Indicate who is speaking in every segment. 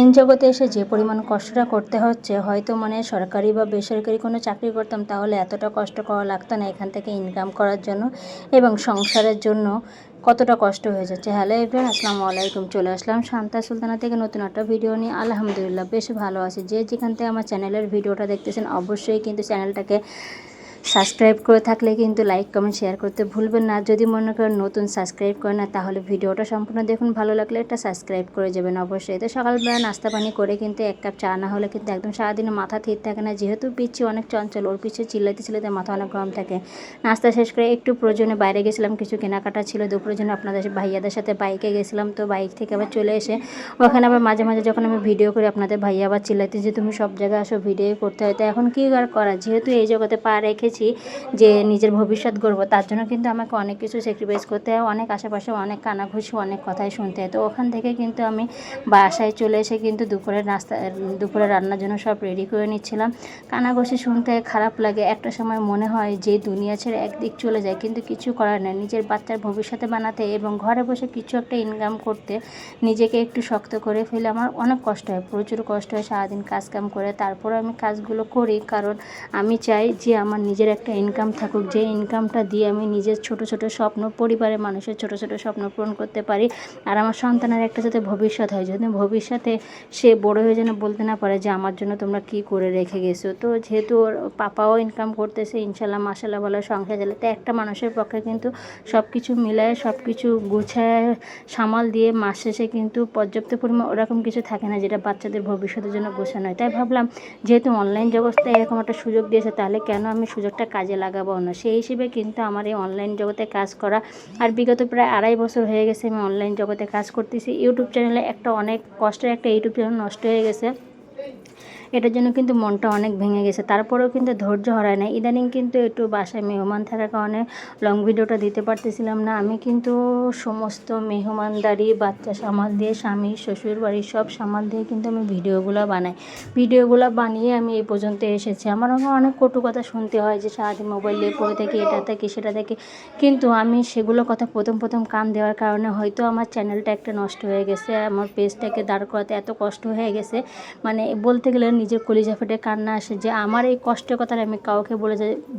Speaker 1: Online জগতে এসে যে পরিমাণ কষ্টটা করতে হচ্ছে, হয়তো মানে সরকারি বা বেসরকারি কোনো চাকরি করতাম তাহলে এতটা কষ্ট করা লাগতো না এখান থেকে ইনকাম করার জন্য এবং সংসারের জন্য কতটা কষ্ট হয়ে যাচ্ছে। হ্যালো এভরিওয়ান, আসসালামু আলাইকুম। চলে আসলাম শান্তা সুলতানা থেকে নতুন একটা ভিডিও নিয়ে। আলহামদুলিল্লাহ বেশ ভালো আছি। যে যেখান থেকে আমার চ্যানেলের ভিডিওটা দেখতেছেন অবশ্যই কিন্তু চ্যানেলটাকে সাবস্ক্রাইব করে থাকলে কিন্তু লাইক কমেন্ট শেয়ার করতে ভুলবেন না। যদি মনে করেন নতুন সাবস্ক্রাইব করে না তাহলে ভিডিওটা সম্পূর্ণ দেখুন, ভালো লাগলে একটা সাবস্ক্রাইব করে যাবেন অবশ্যই। তো সকালবেলা নাস্তা পানি করে কিন্তু এক কাপ চা না হলে কিন্তু একদম সারাদিনে মাথা ঠিক থাকে না, যেহেতু পিচ্ছি অনেক চঞ্চল, ওর পিছিয়ে চিল্লাইতে চিল্লাইতে মাথা অনেক গরম থাকে। নাস্তা শেষ করে একটু প্রয়োজনে বাইরে গেছিলাম, কিছু কেনাকাটা ছিল দুপুরের জন্য। আপনাদের ভাইয়াদের সাথে বাইকে গেছিলাম, তো বাইক থেকে আবার চলে এসে ওখানে আবার মাঝে মাঝে যখন আমি ভিডিও করি আপনাদের ভাইয়া আবার চিল্লাইতে যে তুমি সব জায়গায় আসো, ভিডিও করতে হয়। তো এখন কী আর করা, যেহেতু এই জগতে পা রেখেছি যে নিজের ভবিষ্যৎ গড়বো, তার জন্য কিন্তু আমাকে অনেক কিছু স্যাক্রিফাইস করতে হয়, অনেক আশেপাশে অনেক কানাঘুষি অনেক কথাই শুনতে হয়। তো ওখান থেকে কিন্তু আমি বাসায় চলে এসে কিন্তু দুপুরে রান্নার জন্য সব রেডি করে নিচ্ছিলাম। কানাঘুষি শুনতে খারাপ লাগে, একটা সময় মনে হয় যে দুনিয়া ছেড়ে একদিক চলে যায়, কিন্তু কিছু করার নেই। নিজের বাচ্চার ভবিষ্যতে বানাতে এবং ঘরে বসে কিছু একটা ইনকাম করতে নিজেকে একটু শক্ত করে ফেলে আমার অনেক কষ্ট হয়, প্রচুর কষ্ট হয় সারাদিন কাজকাম করে। তারপরে আমি কাজগুলো করি, কারণ আমি চাই যে আমার নিজের একটা ইনকাম থাকুক, যে ইনকামটা দিয়ে আমি নিজের ছোট ছোট স্বপ্ন, পরিবারের মানুষের ছোট ছোট স্বপ্ন পূরণ করতে পারি। আর আমার সন্তানের একটা যাতে ভবিষ্যৎ হয়, যদি ভবিষ্যতে সে বড় হয়ে যেন বলতে না পারে যে আমার জন্য তোমরা কি করে রেখে গেছো। তো যেহেতু ওর পাপাও ইনকাম করতেছে ইনশাল্লাহ মাশাল্লাহ বলে সংসার চালাতে, একটা মানুষের পক্ষে কিন্তু সব কিছু মিলায় সব কিছু গুছায় সামাল দিয়ে মাস শেষে কিন্তু পর্যাপ্ত পরিমাণ ওরকম কিছু থাকে না যেটা বাচ্চাদের ভবিষ্যতের জন্য গোছানো হয়। তাই ভাবলাম যেহেতু অনলাইন জগতে এরকম একটা সুযোগ দিয়েছে, তাহলে কেন আমি সুযোগটা কাজে লাগাবো না। সেই হিসেবে কিন্তু আমার এই অনলাইন জগতে কাজ করা। আর বিগত প্রায় 2.5 বছর হয়ে গেছে আমি অনলাইন জগতে কাজ করতেছি। ইউটিউব চ্যানেলে একটা অনেক কষ্টের একটা ইউটিউব চ্যানেল নষ্ট হয়ে গেছে, এটার জন্য কিন্তু মনটা অনেক ভেঙে গেছে। তারপরেও কিন্তু ধৈর্য হারায় না। ইদানিং কিন্তু একটু বাসায় মেহমান থাকার কারণে লং ভিডিওটা দিতে পারতেছিলাম না। আমি কিন্তু সমস্ত মেহমানদারি বাচ্চা সামাল দিয়ে, স্বামী শ্বশুর বাড়ির সব সামাল দিয়ে কিন্তু আমি ভিডিওগুলো বানাই। ভিডিওগুলো বানিয়ে আমি এই পর্যন্ত এসেছি। আমার অনেক কটু কথা শুনতে হয় যে সারাদিন মোবাইল নিয়ে পড়ে থাকি, এটা থেকে সেটা থেকে, কিন্তু আমি সেগুলো কথা প্রথম কান দেওয়ার কারণে হয়তো আমার চ্যানেলটা একটা নষ্ট হয়ে গেছে, আমার পেজটাকে দাঁড় করাতে এত কষ্ট হয়ে গেছে, মানে বলতে গেলে নিজের কলিজা ফেটে কান্না আসে যে আমার এই কষ্টের কথা আমি কাউকে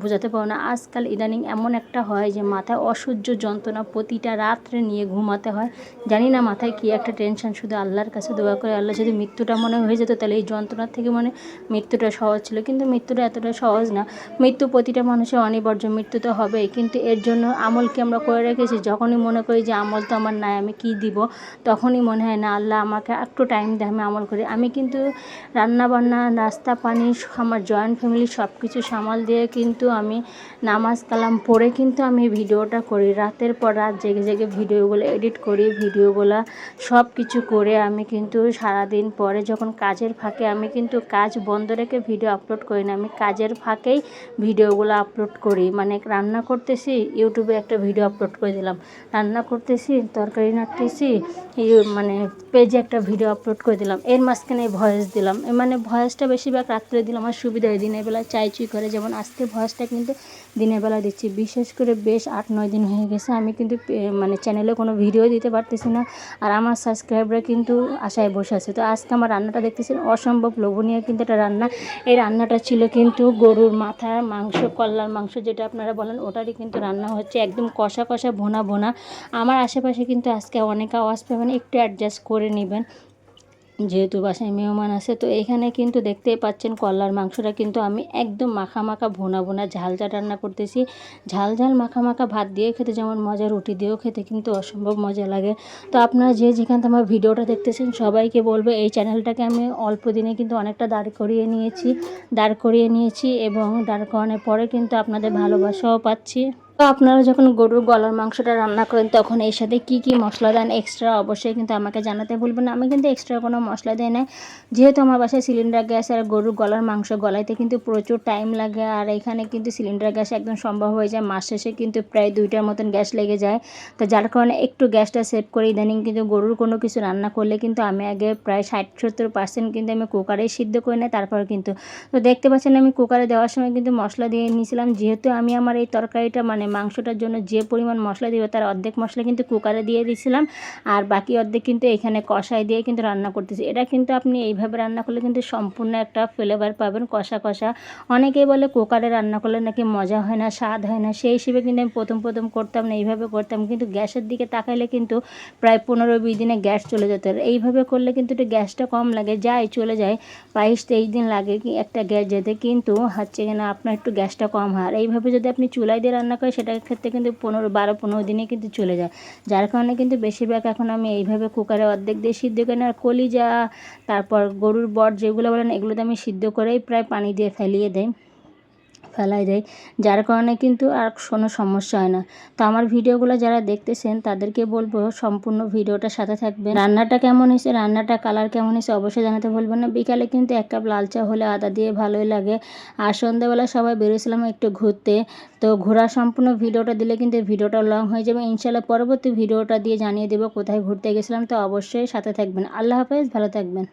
Speaker 1: বোঝাতে পারবো না। আজকাল ইদানিং এমন একটা হয় যে মাথায় অসহ্য যন্ত্রণা, প্রতিটা রাত্রে নিয়ে ঘুমাতে হয়। জানি না মাথায় কী একটা টেনশন, শুধু আল্লাহর কাছে দোয়া করে আল্লাহ যদি মৃত্যুটা মনে হয়ে যেত তাহলে এই যন্ত্রণার থেকে মনে মৃত্যুটা সহজ ছিল, কিন্তু মৃত্যুটা এতটা সহজ না। মৃত্যু প্রতিটা মানুষের অনিবার্য, মৃত্যু তো হবেই, কিন্তু এর জন্য আমল কি আমরা করে রেখেছি? যখনই মনে করি যে আমল তো আমার নাই, আমি কি দিব, তখনই মনে হয় না আল্লাহ আমাকে একটু টাইম দেয় আমি আমল করি। আমি কিন্তু রান্নাবান্না, নাস্তা পানি, আমার জয়েন্ট ফ্যামিলি সব কিছু সামাল দিয়ে কিন্তু আমি নামাজ কালাম পড়ে কিন্তু আমি ভিডিওটা করি। রাতের পর রাত জেগে জেগে ভিডিওগুলো এডিট করি, ভিডিওগুলো সব কিছু করে আমি কিন্তু সারাদিন পরে যখন কাজের ফাঁকে, আমি কিন্তু কাজ বন্ধ রেখে ভিডিও আপলোড করি না, আমি কাজের ফাঁকেই ভিডিওগুলো আপলোড করি। মানে রান্না করতেছি, ইউটিউবে একটা ভিডিও আপলোড করে দিলাম, রান্না করতেছি, তরকারি নাড়তেছি, মানে পেজে একটা ভিডিও আপলোড করে দিলাম, এর মাঝখানে ভয়েস দিলাম। মানে ভয়েসটা বেশিরভাগ রাত্রে দিলে আমার সুবিধা হয়, দিনের বেলা চাইচুই করে, যেমন আজকে ভয়েসটা কিন্তু দিনের বেলা দিচ্ছি। বিশেষ করে বেশ 8-9 দিন হয়ে গেছে আমি কিন্তু মানে চ্যানেলে কোনো ভিডিও দিতে পারতেছি না, আর আমার সাবস্ক্রাইবাররা কিন্তু আশায় বসে আছে। তো আজকে আমার রান্নাটা দেখতেছেন অসম্ভব লোভনীয় কিন্তু একটা রান্না। এই রান্নাটা ছিল কিন্তু গরুর মাথার মাংস, কল্লার মাংস যেটা আপনারা বলেন, ওটারই কিন্তু রান্না হচ্ছে, একদম কষা কষা ভোনা ভোনা। আমার আশেপাশে কিন্তু আজকে অনেক আওয়াজ পাবেন, একটু অ্যাডজাস্ট করে নেবেন যেহেতু বাসায় মেহমান আছে। তো এখানে কিন্তু দেখতেই পাচ্ছেন কলার মাংসটা কিন্তু আমি একদম মাখা মাখা ভোনা ভোনা ঝাল ঝাল রান্না করতেছি। ঝাল ঝাল মাখা মাখা ভাত দিয়ে খেতে যেমন মজা, রুটি দিয়েও খেতে কিন্তু অসম্ভব মজা লাগে। তো আপনারা যে যেখান থেকে আমার ভিডিওটা দেখতেছেন সবাইকে বলবো এই চ্যানেলটাকে আমি অল্প দিনে কিন্তু অনেকটা দাঁড় করিয়ে নিয়েছি এবং দাঁড় করানোর পরে কিন্তু আপনাদের ভালোবাসাও পাচ্ছি। তো আপনারা যখন গরুর গলার মাংসটা রান্না করেন তখন এর সাথে কী কী মশলা দেন এক্সট্রা অবশ্যই কিন্তু আমাকে জানাতে ভুলবেন না। আমি কিন্তু এক্সট্রা কোনো মশলা দিই না, যেহেতু আমার বাসায় সিলিন্ডার গ্যাস, আর গরুর গলার মাংস গলাইতে কিন্তু প্রচুর টাইম লাগে, আর এখানে কিন্তু সিলিন্ডার গ্যাস একদম সম্ভব হয়ে যায়, মাস শেষে কিন্তু প্রায় 2টার মতন গ্যাস লেগে যায়। তো যার কারণে একটু গ্যাসটা সেভ করে ইদানিং কিন্তু গরুর কোনো কিছু রান্না করলে কিন্তু আমি আগে প্রায় 60-70% কিন্তু আমি কুকারেই সিদ্ধ করে নেই, তারপর কিন্তু। তো দেখতে পাচ্ছেন আমি কুকারে দেওয়ার সময় কিন্তু মশলা দিয়ে নিয়েছিলাম, যেহেতু আমি আমার এই তরকারিটা মানে মাংসটার জন্য যে পরিমাণ মশলা দিব তার অর্ধেক মশলা কিন্তু কুকারে দিয়ে দিয়েছিলাম, আর বাকি অর্ধেক কিন্তু এখানে কষায় দিয়ে কিন্তু রান্না করতেছি। এটা কিন্তু আপনি এইভাবে রান্না করলে কিন্তু সম্পূর্ণ একটা ফ্লেভার পাবেন, কষা কষা। অনেকেই বলে কুকারে রান্না করলে নাকি মজা হয় না, স্বাদ হয় না, সেই হিসেবে কিন্তু আমি প্রথম করতাম না, এইভাবে করতাম। কিন্তু গ্যাসের দিকে তাকাইলে কিন্তু প্রায় 15-20 দিনে গ্যাস চলে যেত। আর এইভাবে করলে কিন্তু একটু গ্যাসটা কম লাগে, চলে যায় 22-23 দিন লাগে কি একটা গ্যাস যেতে, কিন্তু হচ্ছে কিনা আপনার একটু গ্যাসটা কম হয়। আর এইভাবে যদি আপনি চুলায় দিয়ে রান্না করেন সেটার ক্ষেত্রে কিন্তু 12-15 দিনে কিন্তু চলে যায়। যার কারণে কিন্তু বেশিরভাগ এখন আমি এইভাবে কুকারে অর্ধেক দিয়ে সিদ্ধ করি। আর কলিজা, তারপর গরুর বট যেগুলো বলেন, এগুলোতে আমি সিদ্ধ করেই প্রায় পানি দিয়ে ফেলাই দেয়, যার কারণে কিন্তু আর কোনো সমস্যা হয় না। তো আমার ভিডিওগুলো যারা দেখতেছেন তাদেরকে বলবো সম্পূর্ণ ভিডিওটার সাথে থাকবেন। রান্নাটা কেমন হয়েছে, রান্নাটা কালার কেমন হয়েছে অবশ্যই জানাতে ভুলবেন না। বিকালে কিন্তু 1 কাপ লাল চা হলে আদা দিয়ে ভালোই লাগে। আর সন্ধ্যাবেলা সবাই বেরিয়েছিলাম একটু ঘুরতে। তো ঘোরা সম্পূর্ণ ভিডিওটা দিলে কিন্তু ভিডিওটা লং হয়ে যাবে। ইনশাল্লাহ পরবর্তী ভিডিওটা দিয়ে জানিয়ে দেবো কোথায় ঘুরতে গেছিলাম। তো অবশ্যই সাথে থাকবেন। আল্লাহ হাফেজ, ভালো থাকবেন।